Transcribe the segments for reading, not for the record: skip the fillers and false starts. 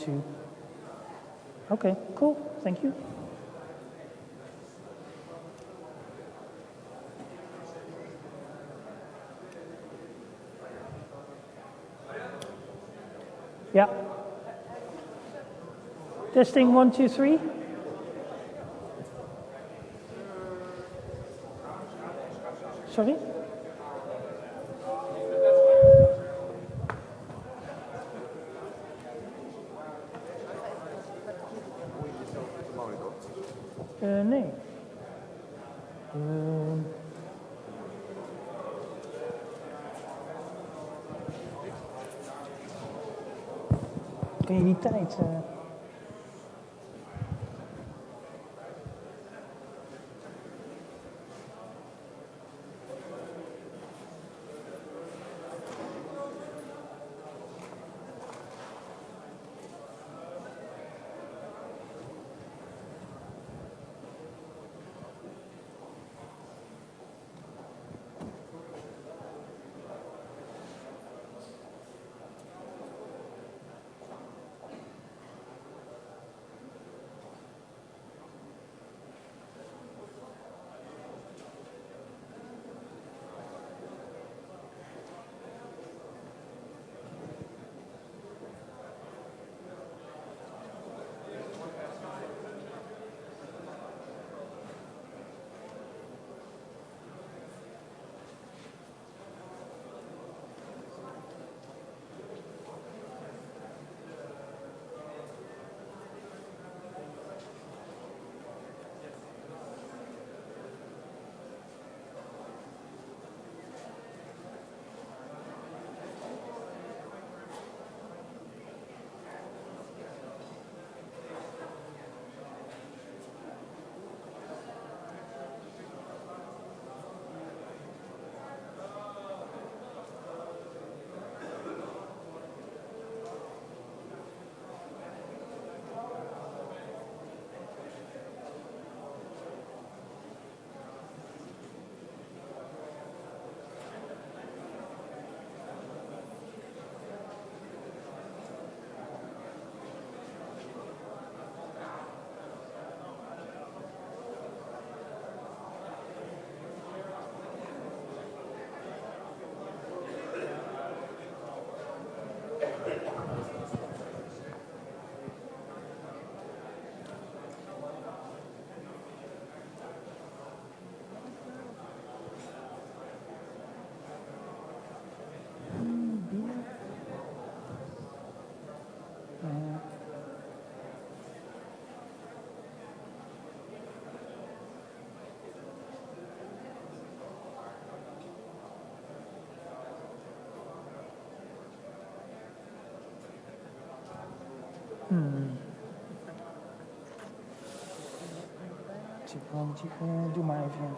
to... Okay, cool. Thank you. Yeah. Testing 1, 2, 3. Sorry? Nee. Kun je die tijd... Doe maar even.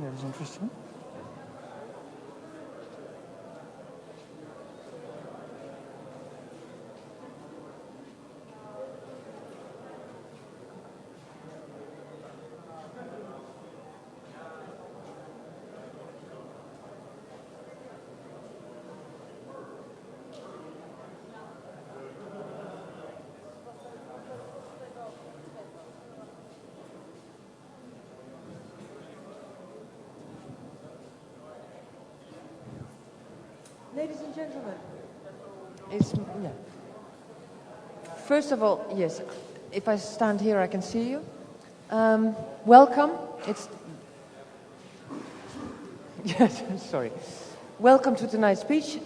That is interesting. Ladies and gentlemen, first of all, yes, if I stand here, I can see you. Welcome. Yes, sorry. Welcome to tonight's speech.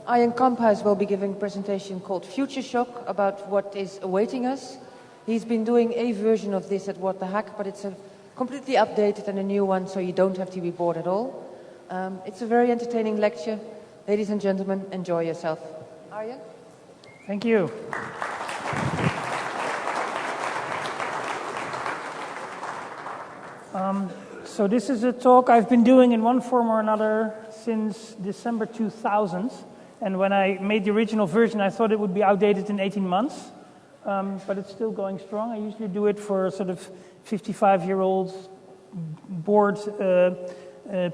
Arjen Kamphuis will be giving a presentation called Futureshock about what is awaiting us. He's been doing a version of this at What the Hack, but it's a completely updated and a new one, so you don't have to be bored at all. It's a very entertaining lecture. Ladies and gentlemen, enjoy yourself. Arjen? Thank you. So this is a talk I've been doing in one form or another since December 2000. And when I made the original version, I thought it would be outdated in 18 months. But it's still going strong. I usually do it for sort of 55-year-olds, bored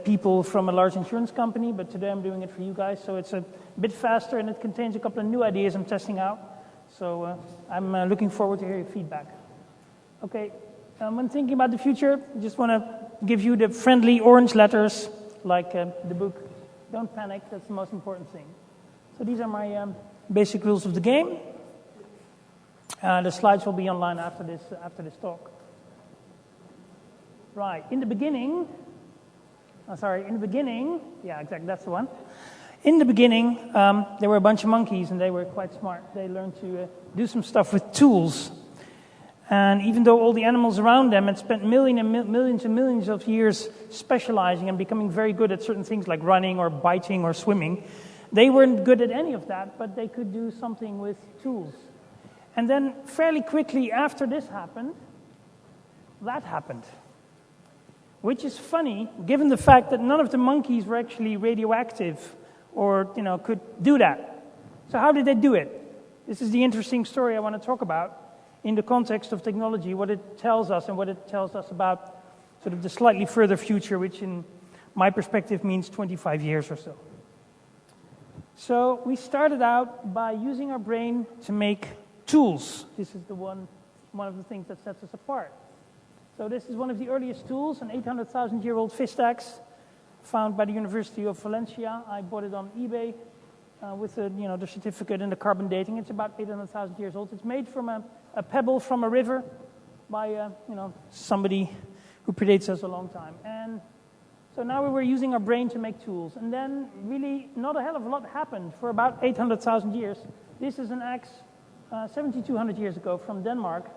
people from a large insurance company. But today I'm doing it for you guys. So it's a bit faster, and it contains a couple of new ideas I'm testing out. So I'm looking forward to hear your feedback. Okay. When thinking about the future, I just want to give you the friendly orange letters, like the book. Don't panic, that's the most important thing. So these are my basic rules of the game. The slides will be online after this talk. Right, in the beginning, yeah, exactly, that's the one. In the beginning, there were a bunch of monkeys, and they were quite smart. They learned to do some stuff with tools. And even though all the animals around them had spent millions and millions of years specializing and becoming very good at certain things like running or biting or swimming, they weren't good at any of that, but they could do something with tools. And then fairly quickly after this happened, that happened. Which is funny, given the fact that none of the monkeys were actually radioactive or, could do that. So how did they do it? This is the interesting story I want to talk about. In the context of technology, what it tells us and what it tells us about sort of the slightly further future, which in my perspective means 25 years or so. So we started out by using our brain to make tools. This is one of the things that sets us apart. So this is one of the earliest tools, an 800,000-year-old fist axe found by the University of Valencia. I bought it on eBay with the certificate and the carbon dating. It's about 800,000 years old. It's made from a pebble from a river by somebody who predates us a long time. And so now we were using our brain to make tools. And then really not a hell of a lot happened for about 800,000 years. This is an axe 7,200 years ago from Denmark.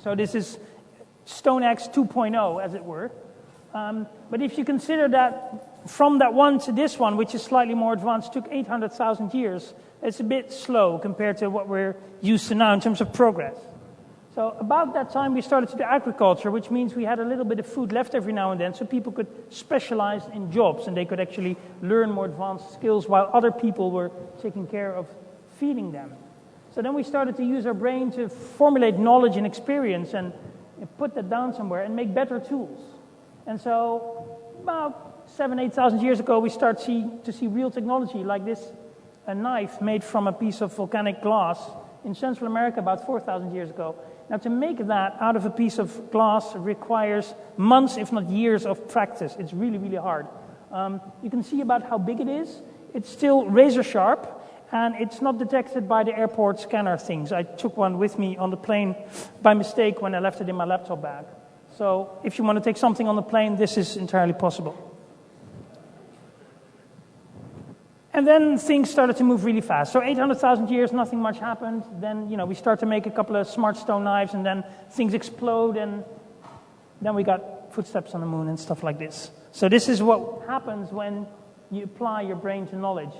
So this is Stone Axe 2.0, as it were. But if you consider that from that one to this one, which is slightly more advanced, took 800,000 years, it's a bit slow compared to what we're used to now in terms of progress. So about that time, we started to do agriculture, which means we had a little bit of food left every now and then, so people could specialize in jobs, and they could actually learn more advanced skills while other people were taking care of feeding them. So then we started to use our brain to formulate knowledge and experience and put that down somewhere and make better tools. And so about 7,000, 8,000 years ago, we start to see real technology like this, a knife made from a piece of volcanic glass in Central America about 4,000 years ago. Now, to make that out of a piece of glass requires months, if not years, of practice. It's really, really hard. You can see about how big it is. It's still razor sharp, and it's not detected by the airport scanner things. I took one with me on the plane by mistake when I left it in my laptop bag. So if you want to take something on the plane, this is entirely possible. And then things started to move really fast. So 800,000 years, nothing much happened. Then, we start to make a couple of smart stone knives, and then things explode, and then we got footsteps on the moon and stuff like this. So this is what happens when you apply your brain to knowledge.